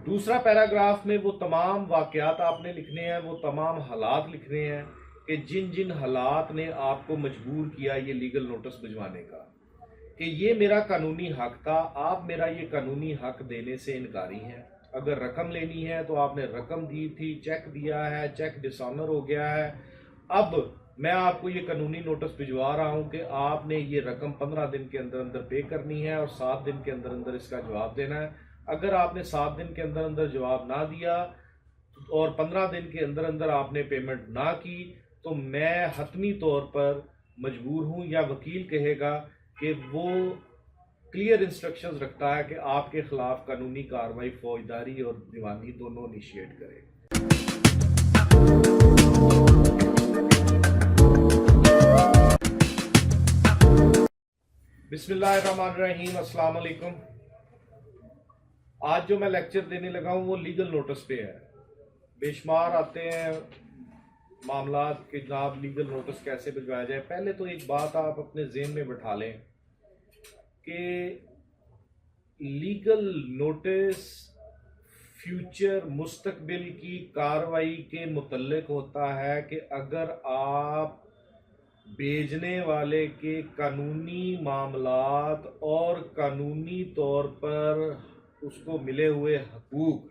दूसरा पैराग्राफ में वो तमाम वाक़यात आपने लिखने हैं, वो तमाम हालात लिखने हैं कि जिन जिन हालात ने आपको मजबूर किया ये लीगल नोटिस भिजवाने का, कि ये मेरा कानूनी हक था, आप मेरा ये कानूनी हक देने से इनकारी हैं। अगर रकम लेनी है तो आपने रकम दी थी, चेक दिया है, चेक डिसऑनर हो गया है। अब मैं आपको ये कानूनी नोटिस भिजवा रहा हूँ कि आपने ये रकम 15 दिन के अंदर अंदर पे करनी है और 7 दिन के अंदर अंदर इसका जवाब देना है। अगर आपने 7 दिन के अंदर अंदर जवाब ना दिया और 15 दिन के अंदर अंदर आपने पेमेंट ना की तो मैं हतमी तौर पर मजबूर हूँ, या वकील कहेगा कि वो क्लियर इंस्ट्रक्शंस रखता है कि आपके खिलाफ कानूनी कार्रवाई फौजदारी और दीवानी दोनों इनिशिएट करे। बिस्मिल्लाहिर्रहमानिर्रहीम, अस्सलाम वालेकुम। आज जो मैं लेक्चर देने लगा हूँ वो लीगल नोटिस पे है। बेशुमार आते हैं मामलात के जनाब लीगल नोटिस कैसे भिजवाया जाए। पहले तो एक बात आप अपने ज़हन में बिठा लें कि लीगल नोटिस फ्यूचर मुस्तकबिल की कार्रवाई के मुतल्लिक होता है कि अगर आप भेजने वाले के कानूनी मामलात और कानूनी तौर पर उसको मिले हुए हकूक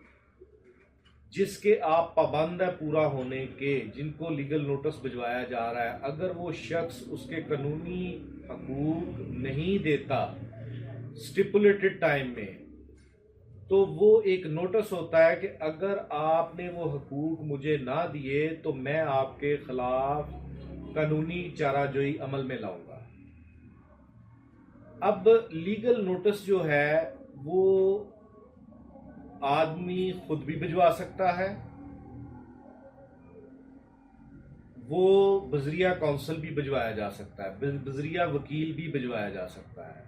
जिसके आप पाबंद है पूरा होने के, जिनको लीगल नोटिस भिजवाया जा रहा है, अगर वो शख्स उसके कानूनी हकूक नहीं देता स्टिपुलेटेड टाइम में, तो वो एक नोटिस होता है कि अगर आपने वो हकूक मुझे ना दिए तो मैं आपके खिलाफ कानूनी चाराजोई अमल में लाऊंगा। अब लीगल नोटिस जो है वो आदमी खुद भी भिजवा सकता है, वो बजरिया काउंसिल भी भिजवाया जा सकता है, बजरिया वकील भी भिजवाया जा सकता है।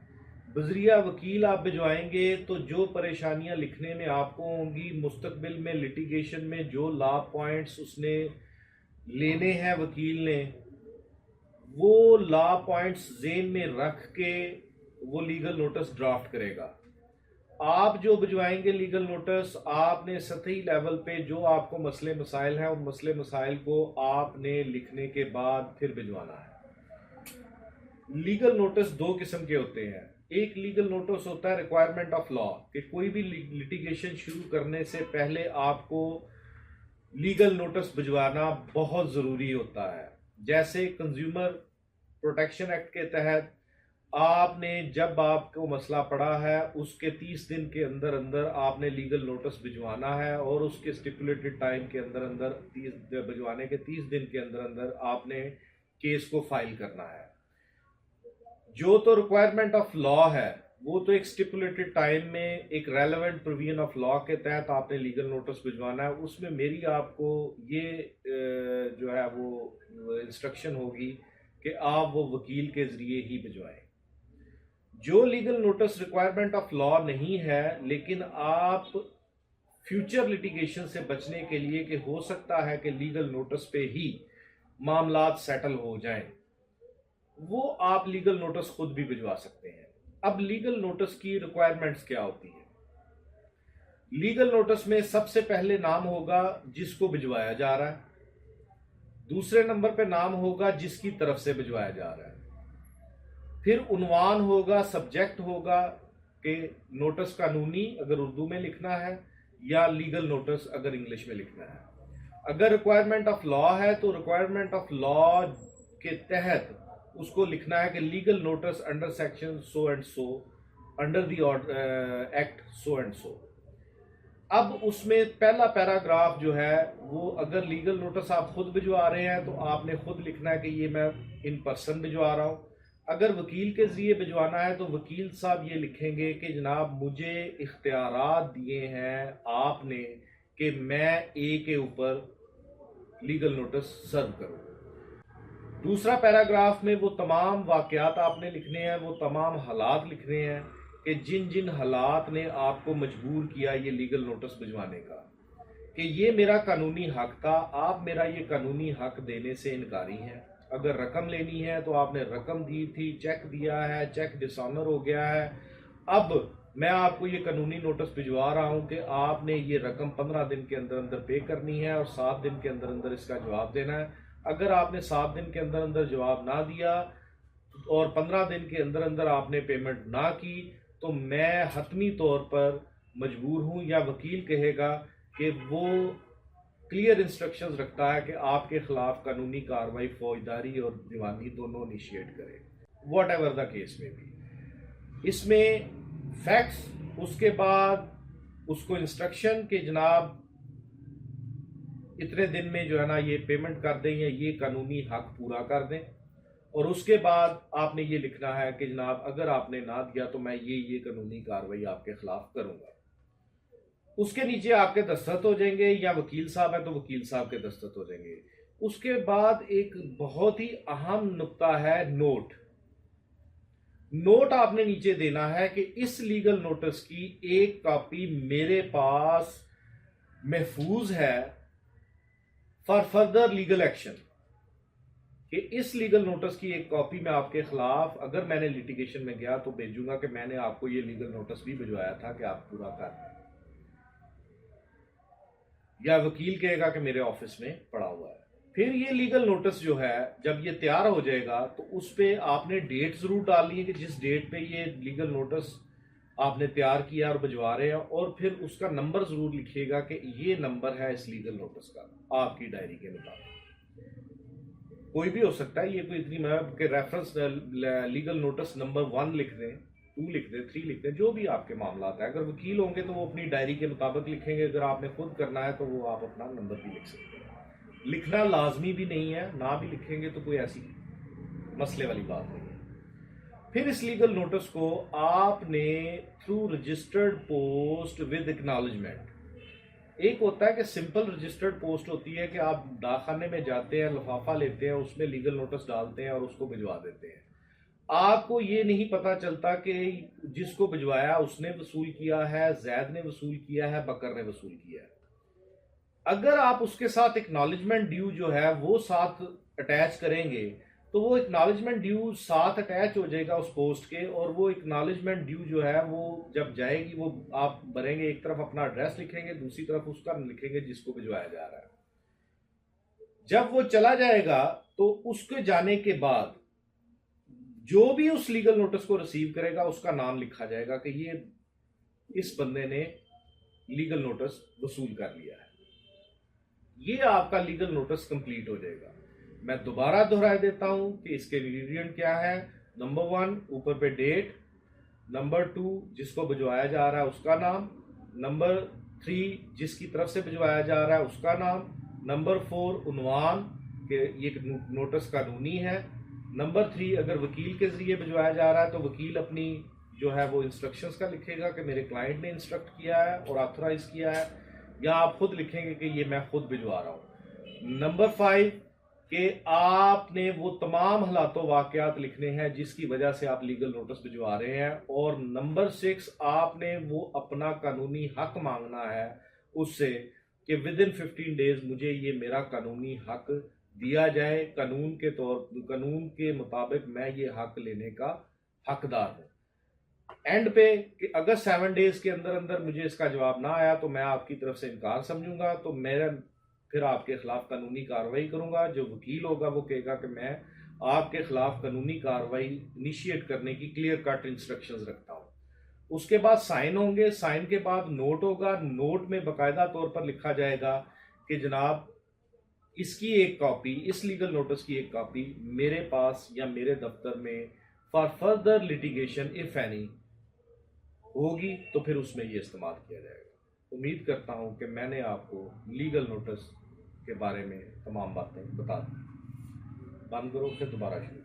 बजरिया वकील आप भिजवाएंगे तो जो परेशानियां लिखने में आपको होंगी, मुस्तकबिल में लिटिगेशन में जो लॉ पॉइंट्स उसने लेने हैं वकील ने, वो लॉ पॉइंट्स ज़हन में रख के वो लीगल नोटिस ड्राफ्ट करेगा। आप जो भिजवाएंगे लीगल नोटिस, आपने सतही लेवल पे जो आपको मसले मसाइल हैं उन मसले मसाइल को आपने लिखने के बाद फिर भिजवाना है। लीगल नोटिस दो किस्म के होते हैं। एक लीगल नोटिस होता है रिक्वायरमेंट ऑफ लॉ, कि कोई भी लिटिगेशन शुरू करने से पहले आपको लीगल नोटिस भिजवाना बहुत ज़रूरी होता है। जैसे कंज्यूमर प्रोटेक्शन एक्ट के तहत आपने जब आपको मसला पड़ा है उसके 30 दिन के अंदर अंदर आपने लीगल नोटिस भिजवाना है, और उसके स्टिपुलेटेड टाइम के अंदर अंदर 30 भिजवाने के 30 दिन के अंदर अंदर आपने केस को फाइल करना है। जो तो रिक्वायरमेंट ऑफ लॉ है वो तो एक स्टिपुलेटेड टाइम में एक रेलेवेंट प्रोविजन ऑफ लॉ के तहत आपने लीगल नोटिस भिजवाना है। उसमें मेरी आपको ये जो है वो इंस्ट्रक्शन होगी कि आप वो वकील के ज़रिए ही भिजवाएं। जो legal notice requirement of law नहीं है, लेकिन आप फ्यूचर लिटिगेशन से बचने के लिए कि हो सकता है कि लीगल नोटिस पे ही मामलात सेटल हो जाएं, वो आप लीगल नोटिस खुद भी भिजवा सकते हैं। अब लीगल नोटिस की रिक्वायरमेंट्स क्या होती है? लीगल नोटिस में सबसे पहले नाम होगा जिसको भिजवाया जा रहा है, दूसरे नंबर पे नाम होगा जिसकी तरफ से भिजवाया जा रहा है, फिर उन्वान होगा, सब्जेक्ट होगा कि नोटिस कानूनी अगर उर्दू में लिखना है या लीगल नोटिस अगर इंग्लिश में लिखना है। अगर रिक्वायरमेंट ऑफ लॉ है तो रिक्वायरमेंट ऑफ लॉ के तहत उसको लिखना है कि legal notice under section so and so under the act so and so. अब उसमें पहला पैराग्राफ जो है वो, अगर लीगल नोटिस आप खुद भिजवा रहे हैं तो आपने खुद लिखना है कि ये मैं इन पर्सन भिजवा रहा हूँ। अगर वकील के ज़रिए भिजवाना है तो वकील साहब ये लिखेंगे कि जनाब मुझे इख्तियारात दिए हैं आपने कि मैं ए के ऊपर लीगल नोटिस सर्व करूँ। दूसरा पैराग्राफ में वो तमाम वाक़यात आपने लिखने हैं, वो तमाम हालात लिखने हैं कि जिन जिन हालात ने आपको मजबूर किया ये लीगल नोटिस भिजवाने का, कि ये मेरा कानूनी हक था, आप मेरा ये कानूनी हक देने से इनकारी हैं। अगर रकम लेनी है तो आपने रकम दी थी, चेक दिया है, चेक डिसऑनर हो गया है। अब मैं आपको ये कानूनी नोटिस भिजवा रहा हूं कि आपने ये रकम 15 दिन के अंदर अंदर पे करनी है और 7 दिन के अंदर अंदर इसका जवाब देना है। अगर आपने 7 दिन के अंदर अंदर जवाब ना दिया और 15 दिन के अंदर अंदर आपने पेमेंट ना की, तो मैं हतमी तौर पर मजबूर हूं, या वकील कहेगा कि वो क्लियर इंस्ट्रक्शंस रखता है कि आपके खिलाफ कानूनी कार्रवाई फौजदारी और दीवानी दोनों इनिशिएट करे, वॉट एवर द केस में भी। इसमें फैक्ट्स, उसके बाद उसको इंस्ट्रक्शन कि जनाब इतने दिन में जो है ना ये पेमेंट कर दें या ये कानूनी हक पूरा कर दें, और उसके बाद आपने ये लिखना है कि जनाब अगर आपने ना दिया तो मैं ये कानूनी कार्रवाई आपके खिलाफ करूंगा। उसके नीचे आपके दस्तखत हो जाएंगे, या वकील साहब है तो वकील साहब के दस्तखत हो जाएंगे। उसके बाद एक बहुत ही अहम नुक्ता है नोट। नोट आपने नीचे देना है कि इस लीगल नोटिस की एक कॉपी मेरे पास महफूज है फॉर फर्दर लीगल एक्शन, कि इस लीगल नोटिस की एक कॉपी मैं आपके खिलाफ अगर मैंने लिटिगेशन में गया तो भेजूंगा कि मैंने आपको ये लीगल नोटिस भी भिजवाया था कि आप पूरा कर दें, या वकील कहेगा कि मेरे ऑफिस में पड़ा हुआ है। फिर ये लीगल नोटिस जो है जब ये तैयार हो जाएगा तो उस पर आपने डेट जरूर डालनी है कि जिस डेट पे ये लीगल नोटिस आपने तैयार किया और भिजवा रहे हैं, और फिर उसका नंबर जरूर लिखिएगा कि ये नंबर है इस लीगल नोटिस का आपकी डायरी के मुताबिक। कोई भी हो सकता है, ये कोई इतनी मतलब कि रेफरेंस लीगल नोटिस नंबर 1 लिख दें, 2 लिख दें, 3 लिख दें, जो भी आपके मामला है। अगर वकील होंगे तो वो अपनी डायरी के मुताबिक लिखेंगे, अगर आपने खुद करना है तो वो आप अपना नंबर भी लिख सकते हैं। लिखना लाजमी भी नहीं है, ना भी लिखेंगे तो कोई ऐसी मसले वाली बात नहीं है। फिर इस लीगल नोटिस को आपने through registered post with acknowledgement, एक होता है कि सिंपल रजिस्टर्ड पोस्ट होती है कि आप डाकखाने में जाते हैं, लिफाफा लेते हैं, उसमें लीगल नोटिस डालते हैं और उसको भिजवा देते हैं। आपको ये नहीं पता चलता कि जिसको भिजवाया उसने वसूल किया है, जैद ने वसूल किया है, बकर ने वसूल किया है। अगर आप उसके साथ एक्नॉलेजमेंट ड्यू जो है वो साथ अटैच करेंगे तो वो एक्नॉलेजमेंट ड्यू साथ अटैच हो जाएगा उस पोस्ट के, और वो एक्नॉलेजमेंट ड्यू जो है वो जब जाएगी वो आप भरेंगे, एक तरफ अपना एड्रेस लिखेंगे, दूसरी तरफ उसका लिखेंगे जिसको भिजवाया जा रहा है। जब वो चला जाएगा तो उसके जाने के बाद जो भी उस लीगल नोटिस को रिसीव करेगा उसका नाम लिखा जाएगा कि ये इस बंदे ने लीगल नोटिस वसूल कर लिया है। ये आपका लीगल नोटिस कंप्लीट हो जाएगा। मैं दोबारा दोहरा देता हूं कि इसके इंग्रेडिएंट क्या है। नंबर 1 ऊपर पे डेट, नंबर 2 जिसको भिजवाया जा रहा है उसका नाम, नंबर 3 जिसकी तरफ से भिजवाया जा रहा है उसका नाम, नंबर 4 उन्वान के ये नोटिस कानूनी है, नंबर 3 अगर वकील के जरिए भिजवाया जा रहा है तो वकील अपनी जो है वो इंस्ट्रक्शंस का लिखेगा कि मेरे क्लाइंट ने इंस्ट्रक्ट किया है और ऑथराइज किया है, या आप खुद लिखेंगे कि ये मैं खुद भिजवा रहा हूँ। नंबर 5 कि आपने वो तमाम हालातों वाकयात लिखने हैं जिसकी वजह से आप लीगल नोटिस भिजवा रहे हैं, और नंबर 6 आपने वो अपना कानूनी हक मांगना है उससे कि विद इन 15 डेज मुझे ये मेरा कानूनी हक दिया जाए, कानून के मुताबिक मैं ये हक लेने का हकदार हूँ। एंड पे कि अगर 7 डेज के अंदर अंदर मुझे इसका जवाब ना आया तो मैं आपकी तरफ से इनकार समझूंगा, तो मेरा फिर आपके खिलाफ कानूनी कार्रवाई करूंगा। जो वकील होगा वो कहेगा कि मैं आपके खिलाफ कानूनी कार्रवाई इनिशिएट करने की क्लियर कट इंस्ट्रक्शंस रखता हूं। उसके बाद साइन होंगे, साइन के बाद नोट होगा, नोट में बाकायदा तौर पर लिखा जाएगा कि जनाब इसकी एक कॉपी, इस लीगल नोटिस की एक कॉपी मेरे पास या मेरे दफ्तर में for further litigation if any होगी तो फिर उसमें ये इस्तेमाल किया जाएगा। उम्मीद करता हूं कि मैंने आपको लीगल नोटिस के बारे में तमाम बातें बता दी। बंद करो फिर दोबारा शुरू।